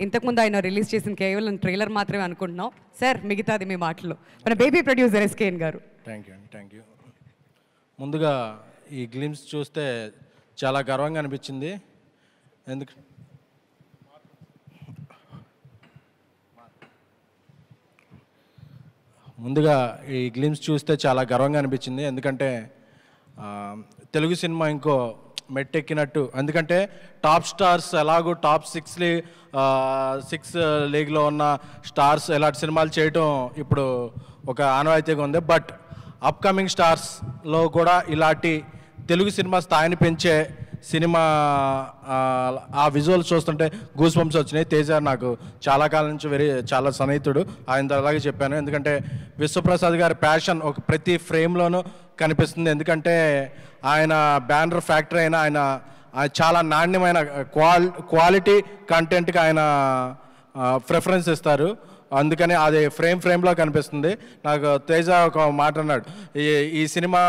ఇంతకుముందు ఆయన రిలీజ్ చేసిన కేవలం ట్రైలర్ మాత్రమే అనుకుంటున్నాం. సార్ మిగతాది మీ మాటలు మన బేబీ ప్రొడ్యూసర్ ఎస్కేఎన్ గారు. థ్యాంక్ యూ అండి, థ్యాంక్ యూ. ముందుగా ఈ గ్లిమ్స్ చూస్తే చాలా గర్వంగా అనిపించింది. ఎందుకంటే తెలుగు సినిమా ఇంకో మెట్టెక్కినట్టు. ఎందుకంటే టాప్ స్టార్స్ ఎలాగో టాప్ 6 లీగ్లో ఉన్న స్టార్స్ ఇలాంటి సినిమాలు చేయటం ఇప్పుడు ఒక ఆనవాయితీగా ఉంది. బట్ అప్కమింగ్ స్టార్స్లో కూడా ఇలాంటి తెలుగు సినిమా స్థాయిని పెంచే సినిమా ఆ విజువల్స్ చూస్తుంటే గూస్ బంప్స్ వచ్చినాయి. తేజ నాకు చాలా కాలం నుంచి చాలా సన్నిహితుడు, ఆయనతో అలాగే చెప్పాను. ఎందుకంటే విశ్వప్రసాద్ గారి ప్యాషన్ ఒక ప్రతి ఫ్రేమ్లోనూ కనిపిస్తుంది. ఎందుకంటే ఆయన బ్యానర్ ఫ్యాక్టరీ అయినా ఆయన చాలా నాణ్యమైన క్వాలిటీ కంటెంట్కి ఆయన ప్రిఫరెన్స్ ఇస్తారు. అందుకని అది ఫ్రేమ్లో కనిపిస్తుంది. నాకు తేజ ఒక మాట అన్నాడు, ఈ సినిమా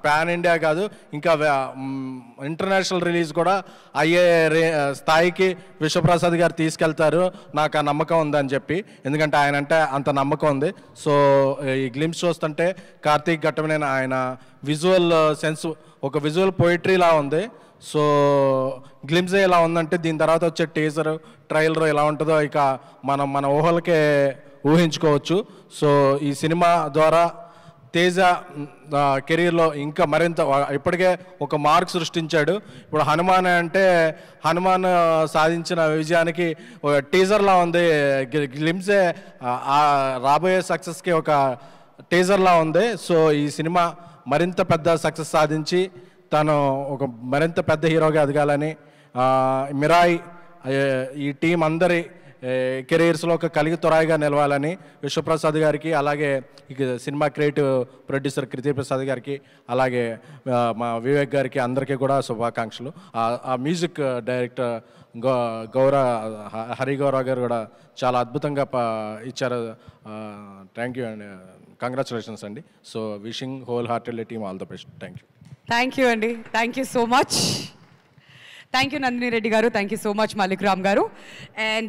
పాన్ ఇండియా కాదు ఇంకా ఇంటర్నేషనల్ రిలీజ్ కూడా అయ్యే స్థాయికి విశ్వప్రసాద్ గారు తీసుకెళ్తారు, నాకు ఆ నమ్మకం ఉందని చెప్పి. ఎందుకంటే ఆయన అంటే అంత నమ్మకం ఉంది. సో ఈ గ్లిమ్స్ చూస్తుంటే కార్తీక్ ఘట్టమనేని ఆయన విజువల్ సెన్స్ ఒక విజువల్ పోయిటరీలా ఉంది. సో గ్లిమ్స్ ఎలా ఉందంటే దీని తర్వాత వచ్చే టీజర్ ట్రైలర్ ఎలా ఉంటుందో ఇక మన ఊహలకే ఊహించుకోవచ్చు. సో ఈ సినిమా ద్వారా తేజ కెరీర్లో ఇంకా మరింత ఇప్పటికే ఒక మార్క్ సృష్టించాడు. ఇప్పుడు హనుమాన్ అంటే హనుమాన్ సాధించిన విజయానికి టీజర్లా ఉంది. గ్లిమ్సే రాబోయే సక్సెస్కి ఒక టీజర్లా ఉంది. సో ఈ సినిమా మరింత పెద్ద సక్సెస్ సాధించి తను ఒక మరింత పెద్ద హీరోగా ఎదగాలని, మిరాయి ఈ టీం అందరి కెరీర్స్లో ఒక కలిగి తొరాయిగా నిలవాలని విశ్వప్రసాద్ గారికి, అలాగే ఇక సినిమా క్రియేటివ్ ప్రొడ్యూసర్ కృతి ప్రసాద్ గారికి, అలాగే మా వివేక్ గారికి అందరికీ కూడా శుభాకాంక్షలు. ఆ మ్యూజిక్ డైరెక్టర్ హరిగౌరవ్ గారు కూడా చాలా అద్భుతంగా ఇచ్చారు. థ్యాంక్ యూ అండి, కంగ్రాచులేషన్స్ అండి. So wishing wholeheartedly team all the best. Thank you. Thank you అండి, thank you so much. Thank you Nandini Reddy గారు, thank you so much Mallik Ram గారు. అండ్